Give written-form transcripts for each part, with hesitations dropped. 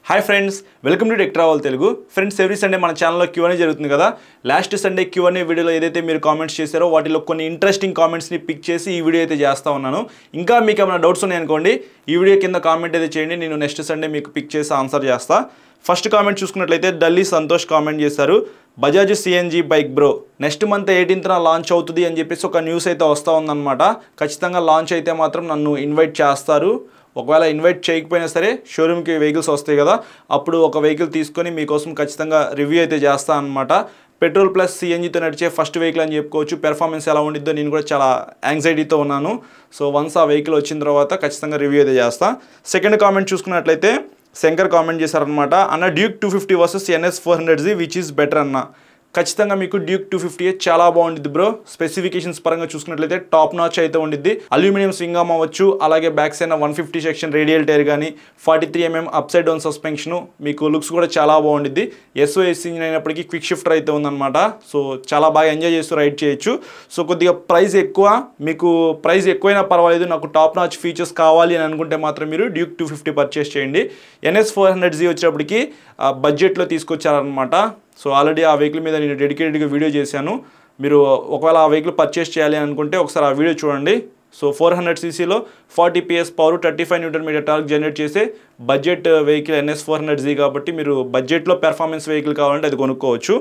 Hi friends, welcome to tech travel Telugu. Friends, every Sunday మన ఛానల్లో Q&A జరుగుతుంది కదా. లాస్ట్ సండే Q&A వీడియోలో ఏదైతే మీరు కామెంట్స్ చేశారో వాటిలో కొన్ని ఇంట్రెస్టింగ్ కామెంట్స్ని పిక్ చేసి ఈ వీడియో అయితే చేస్తూ ఉన్నాను. ఇంకా మీకు ఏమైనా డౌట్స్ ఉన్నాయనుకోండి, ఈ వీడియో కింద కామెంట్ అయితే చేయండి. నేను నెక్స్ట్ సండే మీకు పిక్ చేసి ఆన్సర్ చేస్తా. ఫస్ట్ కామెంట్ చూసుకున్నట్లయితే డల్లీ సంతోష్ కామెంట్ చేశారు. Bajaj CNG bike bro next month 18న లాంచ్ అవుతుంది అని చెప్పేసి ఒక న్యూస్ అయితే వస్తూ ఉందన్నమాట. ఖచ్చితంగా లాంచ్ అయితే మాత్రం నన్ను ఇన్వైట్ చేస్తారు. ఒకవేళ ఇన్వైట్ చేయకపోయినా సరే షోరూమ్కి వెహికల్స్ వస్తాయి కదా, అప్పుడు ఒక వెహికల్ తీసుకొని మీకోసం ఖచ్చితంగా రివ్యూ అయితే చేస్తాను అనమాట. పెట్రోల్ ప్లస్ CNGతో నడిచే ఫస్ట్ వెహికల్ అని చెప్పుకోవచ్చు. పెర్ఫార్మెన్స్ ఎలా ఉండిద్దో నేను కూడా చాలా యాంగ్జైటీతో ఉన్నాను. సో వన్స్ ఆ వెహికల్ వచ్చిన తర్వాత ఖచ్చితంగా రివ్యూ అయితే చేస్తా. సెకండ్ కామెంట్ చూసుకున్నట్లయితే శంకర్ కామెంట్ చేశారనమాట. అన్న Duke 250 versus NS 400Z which is better అన్న. ఖచ్చితంగా మీకు డ్యూక్ 250 చాలా బాగుండిద్ది బ్రో. స్పెసిఫికేషన్స్ పరంగా చూసుకున్నట్లయితే టాప్ నాచ్ అయితే ఉండిద్ది. అల్యూమినియం స్వింగ్ ఆర్మ్ అవ్వచ్చు, అలాగే back side 150 section radial tyre కానీ 43mm అప్సైడ్ డౌన్ సస్పెన్షన్, మీకు లుక్స్ కూడా చాలా బాగుండిద్ది. SOS ఇంజిన్ అయినప్పటికీ క్విక్ షిఫ్టర్ అయితే ఉందన్నమాట. సో చాలా బాగా ఎంజాయ్ చేస్తూ రైడ్ చేయొచ్చు. సో కొద్దిగా ప్రైస్ ఎక్కువ, మీకు ప్రైస్ ఎక్కువైనా పర్వాలేదు, నాకు టాప్ నాచ్ ఫీచర్స్ కావాలి అని అనుకుంటే మాత్రం మీరు డ్యూక్ 250 పర్చేస్ చేయండి. NS 400Z వచ్చేటప్పటికి బడ్జెట్లో తీసుకొచ్చారనమాట. సో ఆల్రెడీ ఆ వెహికల్ మీద నేను డెడికేటెడ్గా వీడియో చేశాను. మీరు ఒకవేళ ఆ వెహికల్ పర్చేస్ చేయాలి అనుకుంటే ఒకసారి ఆ వీడియో చూడండి. So 400cc 40 PS power 35 Nm torque generate చేసే బడ్జెట్ వెహికల్ NS 400Z కాబట్టి మీరు బడ్జెట్లో పెర్ఫార్మెన్స్ వెహికల్ కావాలంటే అది కొనుక్కోవచ్చు.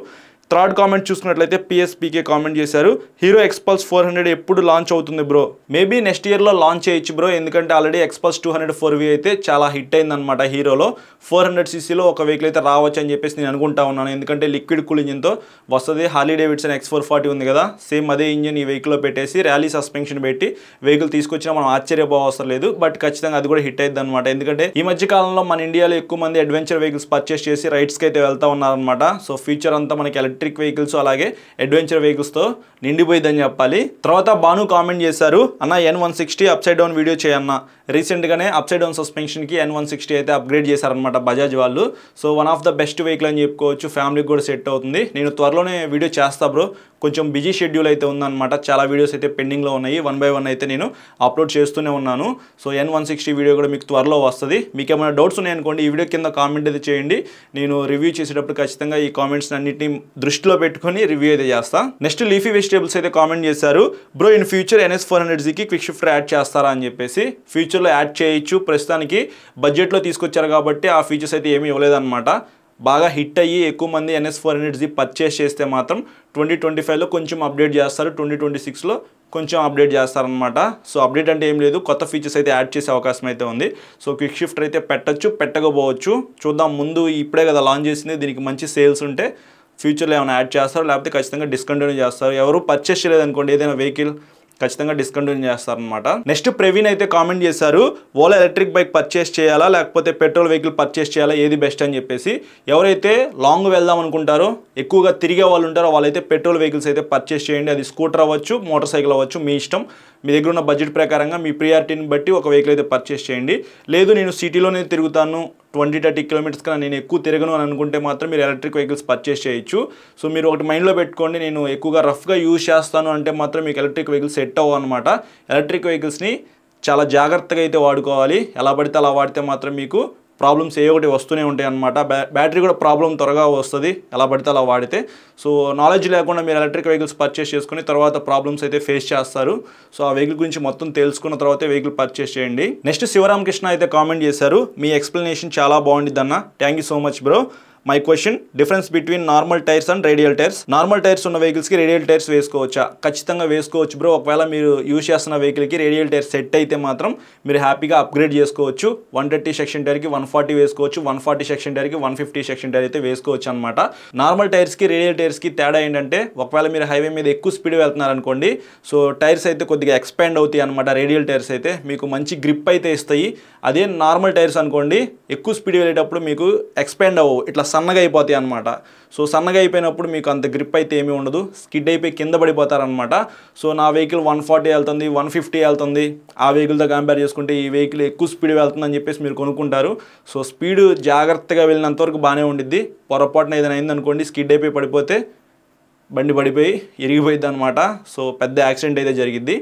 థర్డ్ కామెంట్ చూసుకున్నట్లయితే PSPK కామెంట్ చేశారు. హీరో ఎక్స్పల్స్ 400 ఎప్పుడు లాంచ్ అవుతుంది బ్రో? మేబీ నెక్స్ట్ ఇయర్లో లాంచ్ చేయొచ్చు బ్రో, ఎందుకంటే ఆల్రెడీ ఎక్స్పల్స్ 200 4V అయితే చాలా హిట్ అయిందనమాట హీరోలో. 400cc ఒక వెహికల్ అయితే రావచ్చు అని చెప్పేసి నేను అనుకుంటా ఉన్నాను, ఎందుకంటే లిక్విడ్ కూల్ ఇంజిన్తో వస్తుంది. హార్లీ డేవిడ్సన్ X440 ఉంది కదా, సేమ్ అదే ఇంజిన్ ఈ వెహికల్లో పెట్టేసి ర్యాలీ సస్పెన్షన్ పెట్టి వెహికల్ తీసుకొచ్చినా మనం ఆశ్చర్యపోవసరం లేదు. బట్ ఖచ్చితంగా అది కూడా హిట్ అయింది అనమాట, ఎందుకంటే ఈ మధ్య కాలంలో మన ఇండియాలో ఎక్కువ మంది అడ్వెంచర్ వెహికల్స్ పర్చేస్ చేసి రైడ్స్కి అయితే వెళ్తూ ఉన్నారనమాట. సో ఫ్యూచర్ అంతా మనకి ఎలక్ట్రిక్ వెహికల్స్ అలాగే అడ్వెంచర్ వెహికల్స్తో నిండిపోయిందని చెప్పాలి. తర్వాత భాను కామెంట్ చేశారు, అన్న N160 అప్సైడ్ డౌన్ వీడియో చేయన్న. రీసెంట్గానే అప్సైడ్ డౌన్ సస్పెన్షన్కి N160 అయితే అప్గ్రేడ్ చేశారనమాట బజాజ్ వాళ్ళు. So one of the best vehicle అని చెప్పుకోవచ్చు, ఫ్యామిలీకి కూడా సెట్ అవుతుంది. నేను త్వరలోనే వీడియో చేస్తా బ్రో, కొంచెం బిజీ షెడ్యూల్ అయితే ఉందన్నమాట. చాలా వీడియోస్ అయితే పెండింగ్లో ఉన్నాయి, 1 by 1 అయితే నేను అప్లోడ్ చేస్తూనే ఉన్నాను. సో N160 వీడియో కూడా మీకు త్వరలో వస్తుంది. మీకు ఏమైనా డౌట్స్ ఉన్నాయనుకోండి, ఈ వీడియో కింద కామెంట్ అయితే చేయండి. నేను రివ్యూ చేసేటప్పుడు ఖచ్చితంగా ఈ కామెంట్స్ అన్నింటినీ దృష్టిలో పెట్టుకొని రివ్యూ అయితే చేస్తా. నెక్స్ట్ లీఫీ వెజిటేబుల్స్ అయితే కామెంట్ చేశారు. బ్రో ఇన్ ఫ్యూచర్ NS 400Zకి క్విక్ షిఫ్టర్ యాడ్ చేస్తారా అని చెప్పేసి. ఫ్యూచర్లో యాడ్ చేయొచ్చు, ప్రస్తుతానికి బడ్జెట్లో తీసుకొచ్చారు కాబట్టి ఆ ఫీచర్స్ అయితే ఏమీ ఇవ్వలేదన్నమాట. బాగా హిట్ అయ్యి ఎక్కువ మంది NS 400Z పర్చేస్ చేస్తే మాత్రం 2025లో కొంచెం అప్డేట్ చేస్తారు, 2026లో కొంచెం అప్డేట్ చేస్తారనమాట. సో అప్డేట్ అంటే ఏం లేదు, కొత్త ఫీచర్స్ అయితే యాడ్ చేసే అవకాశం అయితే ఉంది. సో క్విక్ షిఫ్టర్ అయితే పెట్టచ్చు, పెట్టకపోవచ్చు, చూద్దాం. ముందు ఇప్పుడే కదా లాంచ్ చేసింది, దీనికి మంచి సేల్స్ ఉంటే ఫ్యూచర్లో ఏమైనా యాడ్ చేస్తారు, లేకపోతే ఖచ్చితంగా డిస్కంటిన్యూ చేస్తారు. ఎవరు పర్చేస్ చేయలేదనుకోండి ఏదైనా వెహికల్, ఖచ్చితంగా డిస్కంటిన్యూ చేస్తారనమాట. నెక్స్ట్ ప్రవీణ్ అయితే కామెంట్ చేశారు, ఓలా ఎలక్ట్రిక్ బైక్ పర్చేస్ చేయాలా లేకపోతే పెట్రోల్ వెహికల్ పర్చేస్ చేయాలా, ఏది బెస్ట్ అని చెప్పేసి. ఎవరైతే లాంగ్ వెళ్దాం అనుకుంటారో, ఎక్కువగా తిరిగే వాళ్ళు ఉంటారో వాళ్ళైతే పెట్రోల్ వెహికల్స్ అయితే పర్చేస్ చేయండి. అది స్కూటర్ అవ్వచ్చు, మోటార్ సైకిల్ అవ్వచ్చు, మీ ఇష్టం. మీ దగ్గర ఉన్న బడ్జెట్ ప్రకారంగా మీ ప్రియారిటీని బట్టి ఒక వెహికల్ అయితే పర్చేస్ చేయండి. లేదు నేను సిటీలోనే తిరుగుతాను, 20-30 కిలోమీటర్స్ కన్నా నేను ఎక్కువ తిరగను అని అనుకుంటే మాత్రం మీరు ఎలక్ట్రిక్ వెహికల్స్ పర్చేస్ చేయొచ్చు. సో మీరు ఒకటి మైండ్లో పెట్టుకోండి, నేను ఎక్కువగా రఫ్గా యూజ్ చేస్తాను అంటే మాత్రం మీకు ఎలక్ట్రిక్ వెహికల్స్ సెట్ అవ్వవు అనమాట. ఎలక్ట్రిక్ వెహికల్స్ని చాలా జాగ్రత్తగా అయితే వాడుకోవాలి. ఎలా పడితే అలా వాడితే మాత్రం మీకు ప్రాబ్లమ్స్ ఏ ఒకటి వస్తూనే ఉంటాయి అనమాట. బ్యాటరీ కూడా ప్రాబ్లం త్వరగా వస్తుంది ఎలా పడితే అలా వాడితే. సో నాలెడ్జ్ లేకుండా మీరు ఎలక్ట్రిక్ వెహికల్స్ పర్చేస్ చేసుకుని తర్వాత ప్రాబ్లమ్స్ అయితే ఫేస్ చేస్తారు. సో ఆ వెహికల్ గురించి మొత్తం తెలుసుకున్న తర్వాతే వెహికల్ పర్చేస్ చేయండి. నెక్స్ట్ శివరామకృష్ణ అయితే కామెంట్ చేశారు, మీ ఎక్స్ప్లెనేషన్ చాలా బాగుండిద్ది అన్న, thank you so much bro. My question, difference between normal tyres and radial tyres. Normal tyres ఉన్న వెహికల్స్కి రేడియల్ టైర్స్ వేసుకోవచ్చా? ఖచ్చితంగా వేసుకోవచ్చు బ్రో. ఒకవేళ మీరు యూజ్ చేస్తున్న వెహికల్కి రేడియల్ టైర్ సెట్ అయితే మాత్రం మీరు హ్యాపీగా అప్గ్రేడ్ చేసుకోవచ్చు. 130 సెక్షన్ టైర్కి 140 వేసుకోవచ్చు, 140 సెక్షన్ టైర్కి 150 సెక్షన్ టైర్ అయితే వేసుకోవచ్చు అనమాట. నార్మల్ టైర్స్కి రేడియల్ టైర్స్కి తేడా ఏంటంటే, ఒకవేళ మీరు హైవే మీద ఎక్కువ స్పీడ్ వెళ్తున్నారనుకోండి, సో టైర్స్ అయితే కొద్దిగా ఎక్స్పాండ్ అవుతాయి అనమాట. రేడియల్ టైర్స్ అయితే మీకు మంచి గ్రిప్ అయితే ఇస్తాయి. అదే నార్మల్ టైర్స్ అనుకోండి, ఎక్కువ స్పీడ్ వెళ్ళేటప్పుడు మీకు ఎక్స్పాండ్ అవ్వవు, ఇట్లా సన్నగా అయిపోతాయి అనమాట. సో సన్నగా అయిపోయినప్పుడు మీకు అంత గ్రిప్ అయితే ఏమీ ఉండదు, స్కిడ్ అయిపోయి కింద పడిపోతారనమాట. సో నా వెహికల్ 140 వెళ్తుంది, 150 వెళ్తుంది, ఆ వెహికల్తో కంపేర్ చేసుకుంటే ఈ వెహికల్ ఎక్కువ స్పీడ్ వెళ్తుందని చెప్పేసి మీరు కొనుక్కుంటారు. సో స్పీడ్ జాగ్రత్తగా వెళ్ళినంతవరకు బాగానే ఉండిద్ది. పొరపాటున ఏదైనా అయిందనుకోండి, స్కిడ్ అయిపోయి పడిపోతే బండి పడిపోయి ఇరిగిపోయింది అనమాట. సో పెద్ద యాక్సిడెంట్ అయితే జరిగింది.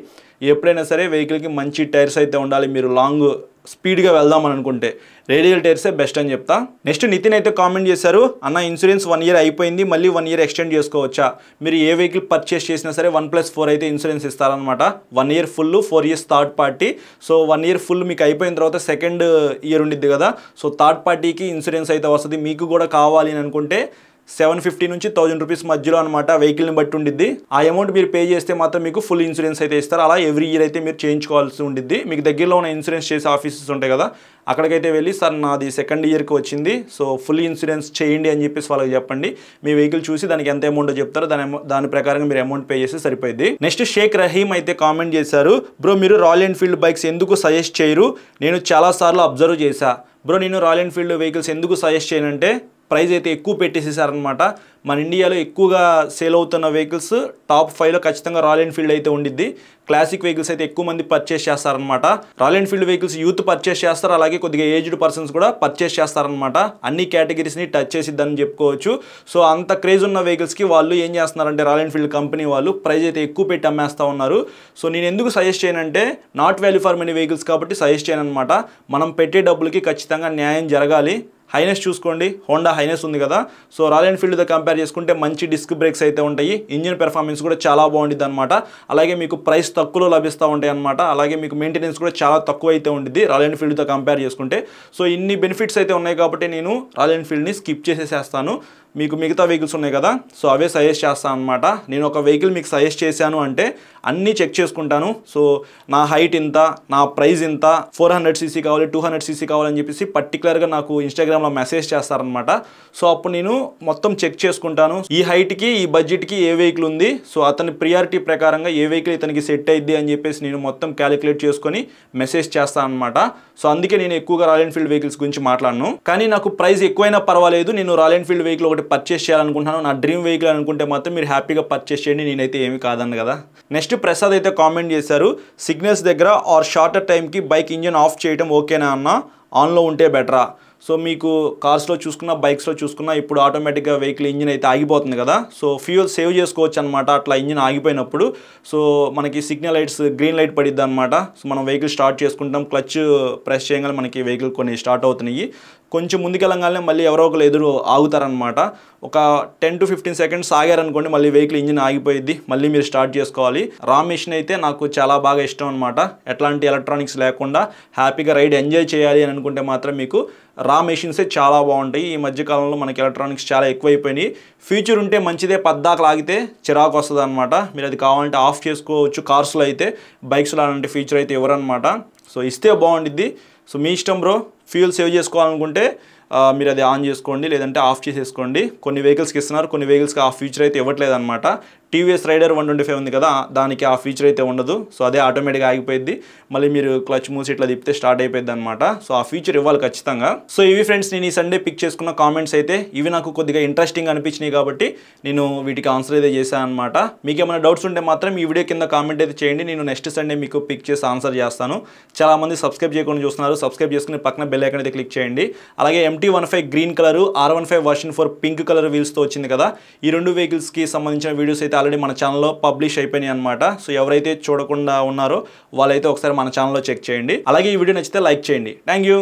ఎప్పుడైనా సరే వెహికల్కి మంచి టైర్స్ అయితే ఉండాలి. మీరు లాంగ్ స్పీడ్గా వెళ్దామని అనుకుంటే రేడియల్ టైర్సే బెస్ట్ అని చెప్తా. నెక్స్ట్ నితిన్ అయితే కామెంట్ చేశారు, అన్న ఇన్సూరెన్స్ 1 ఇయర్ అయిపోయింది, మళ్ళీ 1 ఇయర్ ఎక్స్టెండ్ చేసుకోవచ్చా? మీరు ఏ వెహికల్ పర్చేస్ చేసినా సరే 1+4 అయితే ఇన్సూరెన్స్ ఇస్తారనమాట. 1 year full, 4 years third party. So 1 year full మీకు అయిపోయిన తర్వాత సెకండ్ ఇయర్ ఉండిద్ది కదా, సో థర్డ్ పార్టీకి ఇన్సూరెన్స్ అయితే వస్తుంది. మీకు కూడా కావాలి అని అనుకుంటే 750 నుంచి 1000 రూపీస్ మధ్యలో అనమాట, వెహికల్ని బట్టి ఉండిద్ది. ఆ అమౌంట్ మీరు పే చేస్తే మాత్రం మీకు ఫుల్ ఇన్సూరెన్స్ అయితే ఇస్తారు. అలా ఎవ్రీ ఇయర్ అయితే మీరు చేయించుకోవాల్సి ఉండిద్ది. మీకు దగ్గరలో ఉన్న ఇన్సూరెన్స్ చేసే ఆఫీసెస్ ఉంటాయి కదా, అక్కడికైతే వెళ్ళి సార్ నాది సెకండ్ ఇయర్కి వచ్చింది, సో ఫుల్ ఇన్సూరెన్స్ చేయండి అని చెప్పేసి వాళ్ళకి చెప్పండి. మీ వెహికల్ చూసి దానికి ఎంత అమౌంట్ చెప్తారో దాని ప్రకారంగా మీరు అమౌంట్ పే చేస్తే సరిపోయింది. నెక్స్ట్ షేక్ రహీమ్ అయితే కామెంట్ చేశారు, బ్రో మీరు రాయల్ ఎన్ఫీల్డ్ బైక్స్ ఎందుకు సజెస్ట్ చేయరు? నేను చాలాసార్లు అబ్జర్వ్ చేశా. బ్రో నేను రాయల్ ఎన్ఫీల్డ్ వెహికల్స్ ఎందుకు సజెస్ట్ చేయనంటే ప్రైస్ అయితే ఎక్కువ పెట్టేసేసారనమాట. మన ఇండియాలో ఎక్కువగా సేల్ అవుతున్న వెహికల్స్ టాప్ 5లో ఖచ్చితంగా రాయల్ ఎన్ఫీల్డ్ అయితే ఉండిద్ది. క్లాసిక్ వెహికల్స్ అయితే ఎక్కువ మంది పర్చేస్ చేస్తారనమాట. Royal Enfield vehicles youth purchase చేస్తారు, అలాగే కొద్దిగా ఏజ్డ్ పర్సన్స్ కూడా పర్చేస్ చేస్తారనమాట. అన్ని కేటగిరీస్ని టచ్ చేసిద్దని చెప్పుకోవచ్చు. సో అంత క్రేజ్ ఉన్న వెహికల్స్కి వాళ్ళు ఏం చేస్తున్నారంటే రాయల్ ఎన్ఫీల్డ్ కంపెనీ వాళ్ళు ప్రైస్ అయితే ఎక్కువ పెట్టి అమ్మేస్తూ ఉన్నారు. సో నేను ఎందుకు సజెస్ట్ చేయనంటే not value for money vehicles కాబట్టి సజెస్ట్ చేయను అనమాట. మనం పెట్టే డబ్బులకి ఖచ్చితంగా న్యాయం జరగాలి. హైనెస్ చూసుకోండి, హోండా హైనెస్ ఉంది కదా, సో రాయల్ ఎన్ఫీల్డ్తో కంపేర్ చేసుకుంటే మంచి డిస్క్ బ్రేక్స్ అయితే ఉంటాయి. ఇంజిన్ పెర్ఫార్మెన్స్ కూడా చాలా బాగుంటుంది అనమాట. అలాగే మీకు ప్రైస్ తక్కువలో లభిస్తూ ఉంటాయి అనమాట. అలాగే మీకు మెయింటెనెన్స్ కూడా చాలా తక్కువ అయితే ఉంటుంది రాయల్ ఎన్ఫీల్డ్తో కంపేర్ చేసుకుంటే. సో ఇన్ని బెనిఫిట్స్ అయితే ఉన్నాయి కాబట్టి నేను రాయల్ ఎన్ఫీల్డ్ని స్కిప్ చేసేసేస్తాను. మీకు మిగతా వెహికల్స్ ఉన్నాయి కదా, సో అవే సజెస్ట్ చేస్తాను అనమాట. నేను ఒక వెహికల్ మీకు సజెస్ట్ చేశాను అంటే అన్నీ చెక్ చేసుకుంటాను. సో నా హైట్ ఇంత, నా ప్రైస్ ఇంత, 400cc కావాలి, 200cc కావాలని చెప్పేసి పర్టికులర్గా నాకు ఇన్స్టాగ్రామ్లో మెసేజ్ చేస్తారనమాట. సో అప్పుడు నేను మొత్తం చెక్ చేసుకుంటాను, ఈ హైట్కి ఈ బడ్జెట్కి ఏ వెహికల్ ఉంది, సో అతని ప్రియారిటీ ప్రకారంగా ఏ వెహికల్ ఇతనికి సెట్ అయ్యిద్ది అని చెప్పేసి నేను మొత్తం క్యాలిక్యులేట్ చేసుకొని మెసేజ్ చేస్తాను అనమాట. సో అందుకే నేను ఎక్కువగా రాయల్ ఎన్ఫీల్డ్ వెహికల్స్ గురించి మాట్లాడను. కానీ నాకు ప్రైస్ ఎక్కువైనా పర్వాలేదు, నేను రాయల్ ఎన్ఫీల్డ్ వెహికల్ ఒకటి పర్చేస్ చేయాలనుకుంటున్నాను, నా డ్రీమ్ వెహికల్ అనుకుంటే మాత్రం మీరు హ్యాపీగా పర్చేస్ చేయండి, నేనైతే ఏమి కాదన్న కదా. నెక్స్ట్ ప్రసాద్ అయితే కామెంట్ చేశారు, సిగ్నల్స్ దగ్గర ఆర్ షార్టర్ టైంకి బైక్ ఇంజిన్ ఆఫ్ చేయడం ఓకేనా అన్న, ఆన్లో ఉంటే బెటరా? సో మీకు కార్స్లో చూసుకున్న, బైక్స్లో చూసుకున్న ఇప్పుడు ఆటోమేటిక్గా వెహికల్ ఇంజిన్ అయితే ఆగిపోతుంది కదా, సో ఫ్యూయల్ సేవ్ చేసుకోవచ్చు అనమాట అట్లా ఇంజిన్ ఆగిపోయినప్పుడు. సో మనకి సిగ్నల్ లైట్స్ గ్రీన్ లైట్ పడిద్ది అనమాట. సో మనం వెహికల్ స్టార్ట్ చేసుకుంటాం, క్లచ్ ప్రెస్ చేయగానే మనకి వెహికల్ కొన్ని స్టార్ట్ అవుతున్నాయి. కొంచెం ముందుకెళ్ళగానే మళ్ళీ ఎవరో ఒకరు ఎదురు ఆగుతారనమాట. ఒక 10 to 15 సెకండ్స్ ఆగారనుకోండి, మళ్ళీ వెహికల్ ఇంజిన్ ఆగిపోయిద్ది, మళ్ళీ మీరు స్టార్ట్ చేసుకోవాలి. రా మెషిన్ అయితే నాకు చాలా బాగా ఇష్టం అనమాట. ఎట్లాంటి ఎలక్ట్రానిక్స్ లేకుండా హ్యాపీగా రైడ్ ఎంజాయ్ చేయాలి అని అనుకుంటే మాత్రం మీకు రా మెషిన్సే చాలా బాగుంటాయి. ఈ మధ్యకాలంలో మనకి ఎలక్ట్రానిక్స్ చాలా ఎక్కువైపోయినాయి. ఫ్యూచర్ ఉంటే మంచిదే, పద్దాకు లాగితే చిరాకు వస్తుంది అనమాట. మీరు అది కావాలంటే ఆఫ్ చేసుకోవచ్చు కార్స్లో అయితే, బైక్స్లో అలాంటి ఫీచర్ అయితే ఇవ్వరనమాట. సో ఇస్తే బాగుండిద్ది. సో మీ ఇష్టం బ్రో, ఫ్యూయల్ సేవ్ చేసుకోవాలనుకుంటే మీరు అది ఆన్ చేసుకోండి, లేదంటే ఆఫ్ చేసేసుకోండి. కొన్ని వెహికల్స్కి ఇస్తున్నారు, కొన్ని వెహికల్స్కి ఆ ఫీచర్ అయితే ఇవ్వట్లేదు అనమాట. టీవీఎస్ రైడర్ 125 ఉంది కదా, దానికి ఆ ఫీచర్ అయితే ఉండదు. సో అదే ఆటోమేటిక్గా ఆగిపోయింది, మళ్ళీ మీరు క్లచ్ మూసి ఇట్లా తిప్పితే స్టార్ట్ అయిపోయింది అనమాట. సో ఆ ఫీచర్ ఇవ్వాలి ఖచ్చితంగా. సో ఇవి ఫ్రెండ్స్ నేను ఈ సండే పిక్ చేసుకున్న కామెంట్స్ అయితే, ఇవి నాకు కొద్దిగా ఇంట్రెస్టింగ్ అనిపించినాయి కాబట్టి నేను వీటికి ఆన్సర్ అయితే చేశాను అనమాట. మీకు ఏమైనా డౌట్స్ ఉంటే మాత్రం ఈ వీడియో కింద కామెంట్ అయితే చేయండి, నేను నెక్స్ట్ సండే మీకు పిక్ చేసి ఆన్సర్ చేస్తాను. చాలామంది సబ్స్క్రైబ్ చేయకుండా చూస్తున్నారు, సబ్స్క్రైబ్ చేసుకుని పక్కన బెల్ ఐకాన్ అయితే క్లిక్ చేయండి. అలాగే MT-15 green colour, R15 version 4 pink colour వీల్స్తో వచ్చింది కదా, ఈ రెండు వెహికల్స్కి సంబంధించిన వీడియోస్ అయితే ఆల్రెడీ మన ఛానల్లో పబ్లిష్ అయిపోయినాయి అనమాట. సో ఎవరైతే చూడకుండా ఉన్నారో వాళ్ళైతే ఒకసారి మన ఛానల్లో చెక్ చేయండి. అలాగే ఈ వీడియో నచ్చితే లైక్ చేయండి. Thank you.